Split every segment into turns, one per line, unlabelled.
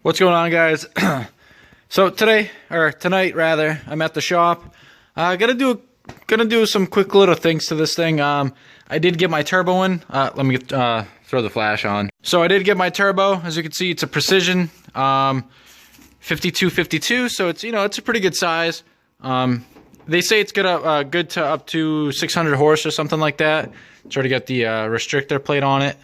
What's going on, guys? So tonight rather, I'm at the shop. Gonna do some quick little things to this thing. I did get my turbo in. Let me throw the flash on. So I did get my turbo. As you can see, it's a Precision 5252. So it's it's a pretty good size. They say it's good to up to 600 horse or something like that. Try to get the restrictor plate on it.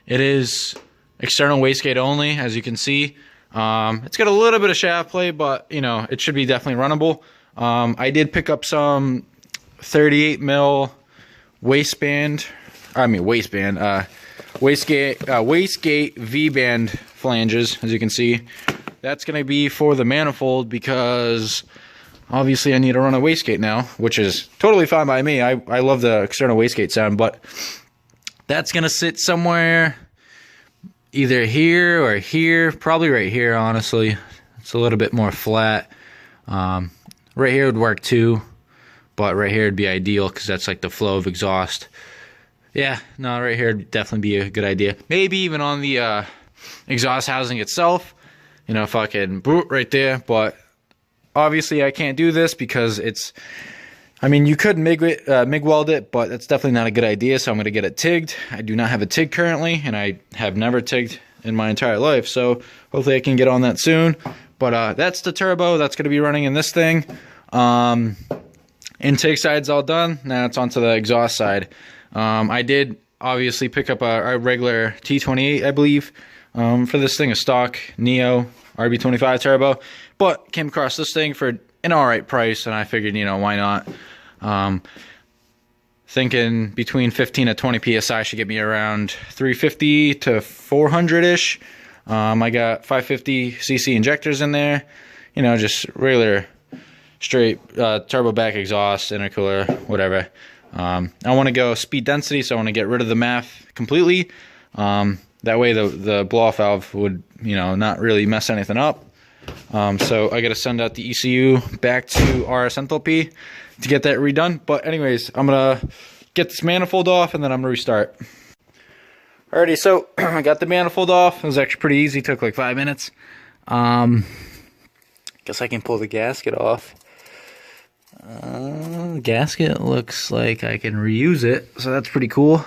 It is external wastegate only, as you can see. It's got a little bit of shaft play, but it should be definitely runnable. I did pick up some 38 mil wastegate V-band flanges, as you can see. That's going to be for the manifold because obviously I need to run a wastegate now, which is totally fine by me. I love the external wastegate sound, but that's going to sit somewhere either here or here, probably right here, honestly. It's a little bit more flat. Right here would work too, but right here would be ideal because that's like the flow of exhaust. Yeah, no, right here would definitely be a good idea. Maybe even on the exhaust housing itself, if I can boot right there, but obviously I can't do this because you could MIG weld it, but that's definitely not a good idea, so I'm going to get it TIGged. I do not have a TIG currently, and I have never TIGged in my entire life, so hopefully I can get on that soon. But that's the turbo that's going to be running in this thing. Intake side's all done. Now it's onto the exhaust side. I did obviously pick up a regular T28, I believe, for this thing, a stock Neo RB25 turbo, but came across this thing for an alright price, and I figured, why not? Thinking between 15 to 20 psi should get me around 350 to 400-ish. I got 550cc injectors in there, just regular straight turbo back exhaust, intercooler, whatever. I want to go speed density, so I want to get rid of the MAF completely. That way the blow-off valve would, not really mess anything up. So I got to send out the ECU back to RS Enthalpy to get that redone. But anyways, I'm going to get this manifold off and then I'm going to restart. Alrighty, so I got the manifold off. It was actually pretty easy. It took like 5 minutes. Guess I can pull the gasket off. Gasket looks like I can reuse it, so that's pretty cool.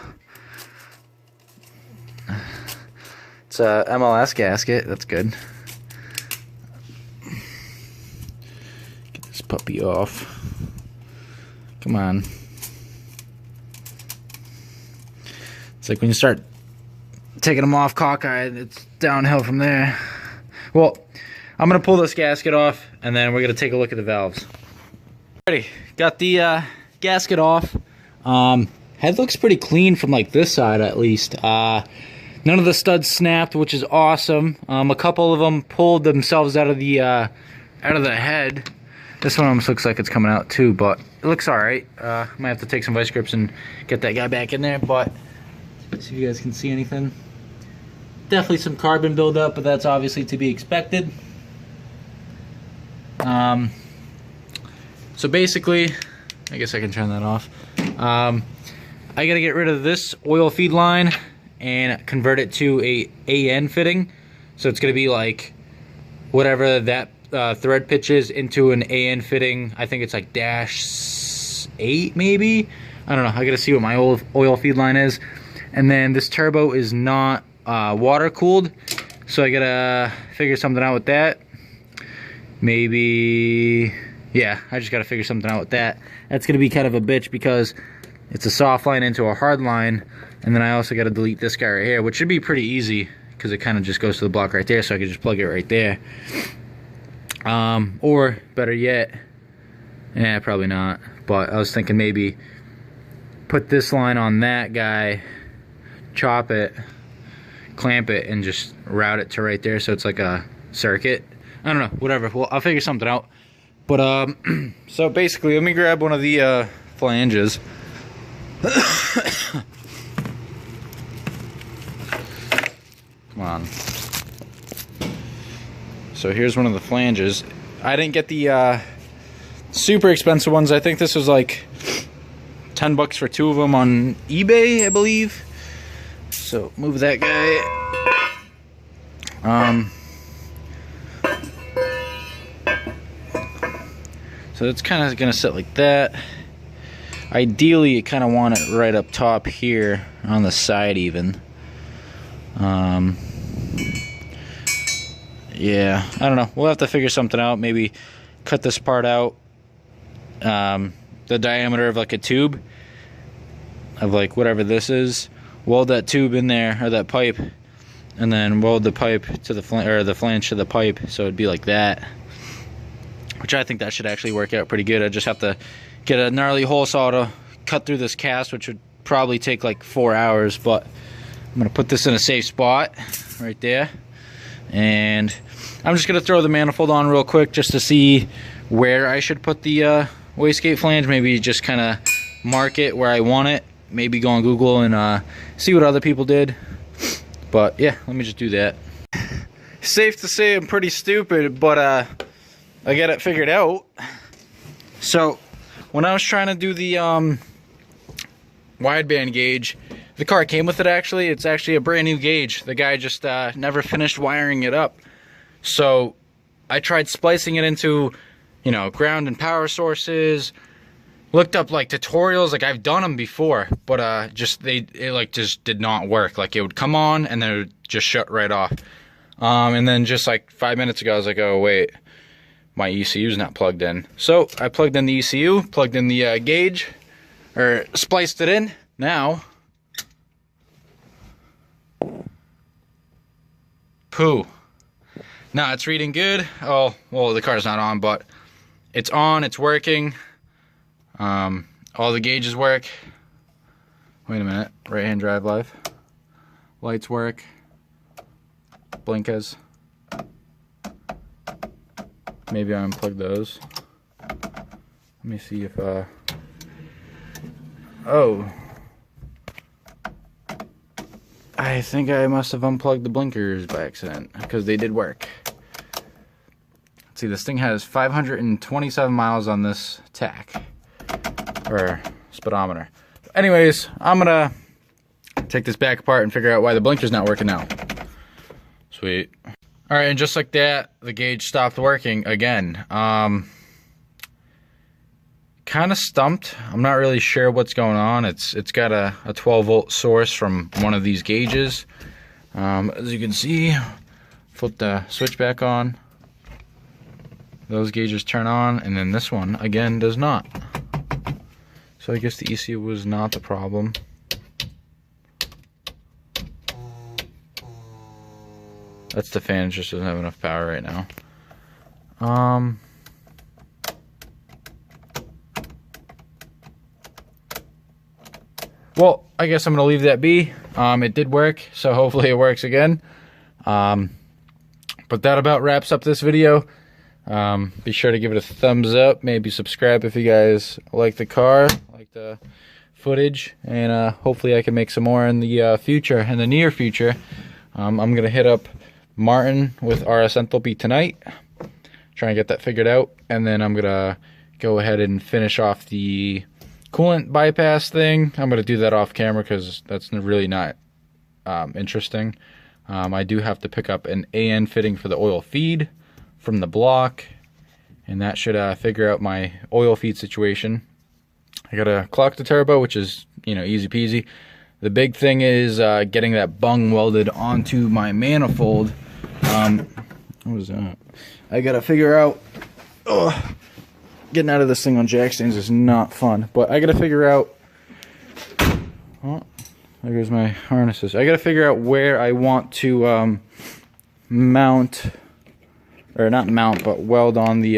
It's a MLS gasket. That's good. Get this puppy off. Come on. It's like when you start taking them off cockeyed, it's downhill from there. Well, I'm going to pull this gasket off, and then we're going to take a look at the valves. Alrighty, got the gasket off. Head looks pretty clean from like this side at least. None of the studs snapped, which is awesome. A couple of them pulled themselves out of the head. This one almost looks like it's coming out too, but it looks alright. Might have to take some vice grips and get that guy back in there, but see if you guys can see anything. Definitely some carbon buildup, but that's obviously to be expected. So basically, I guess I can turn that off. I gotta get rid of this oil feed line and convert it to a AN fitting. So it's gonna be like whatever that thread pitch is into an AN fitting. I think it's like -8 maybe. I don't know. I gotta see what my oil feed line is. And then this turbo is not water cooled, so I gotta figure something out with that. Maybe, yeah, I just gotta figure something out with that. That's gonna be kind of a bitch because it's a soft line into a hard line, and then I also gotta delete this guy right here, which should be pretty easy because it kind of just goes to the block right there, so I can just plug it right there. Or better yet, yeah, probably not, but I was thinking maybe put this line on that guy, chop it, clamp it, and just route it to right there so it's like a circuit. I don't know, whatever. Well, I'll figure something out. But so basically, let me grab one of the flanges. Come on. So here's one of the flanges. I didn't get the super expensive ones. I think this was like 10 bucks for 2 of them on eBay, I believe. So move that guy. So it's kind of gonna sit like that. Ideally, you kind of want it right up top here on the side even. Yeah, I don't know. We'll have to figure something out. Maybe cut this part out, the diameter of like a tube of like whatever this is. Weld that tube in there, or that pipe, and then weld the pipe to the flange to the pipe, so it'd be like that. Which I think that should actually work out pretty good. I just have to get a gnarly hole saw to cut through this cast, which would probably take like 4 hours, but I'm gonna put this in a safe spot right there. And I'm just gonna throw the manifold on real quick just to see where I should put the wastegate flange. Maybe just kind of mark it where I want it. Maybe go on Google and see what other people did. But yeah, let me just do that. Safe to say I'm pretty stupid, but I got it figured out. So when I was trying to do the wideband gauge, the car came with it actually. It's actually a brand new gauge. The guy just never finished wiring it up. So I tried splicing it into, you know, ground and power sources. Looked up like tutorials, like I've done them before, but it just did not work. Like it would come on and then it would just shut right off. And then just like 5 minutes ago, I was like, oh wait, my ECU's not plugged in. So I plugged in the ECU, plugged in the gauge, or spliced it in. Now, poo. Now it's reading good. Oh, well, the car's not on, but it's on, it's working. All the gauges work. Wait a minute, right hand drive live. Lights work. Blinkers. Maybe I unplug those. Let me see if oh, I think I must have unplugged the blinkers by accident, because they did work. Let's see, this thing has 527 miles on this tach, or speedometer. Anyways, I'm gonna take this back apart and figure out why the blinker's not working now. Sweet. Alright, and just like that, the gauge stopped working again. Kind of stumped. I'm not really sure what's going on. It's got a 12 volt source from one of these gauges. As you can see, flip the switch back on. Those gauges turn on, and then this one again does not. So I guess the ECU was not the problem. That's the fan, it just doesn't have enough power right now. Well, I guess I'm gonna leave that be. It did work, so hopefully it works again. But that about wraps up this video. Be sure to give it a thumbs up, maybe subscribe if you guys like the car, like the footage, and hopefully I can make some more in the future, in the near future. I'm gonna hit up Martin with RS Enthalpy tonight, try and get that figured out, and then I'm gonna go ahead and finish off the coolant bypass thing. I'm gonna do that off camera because that's really not interesting. I do have to pick up an AN fitting for the oil feed from the block, and that should figure out my oil feed situation. I gotta clock the turbo, which is, you know, easy peasy. The big thing is getting that bung welded onto my manifold. What was that? I gotta figure out, getting out of this thing on jack stands is not fun, but I gotta figure out, oh, there goes my harnesses. I gotta figure out where I want to mount, or not mount, but weld on the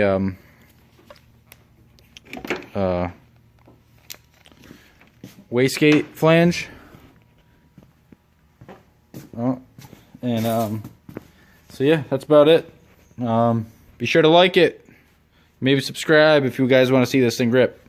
wastegate flange. Oh, and so yeah, that's about it. Be sure to like it, maybe subscribe if you guys want to see this thing rip.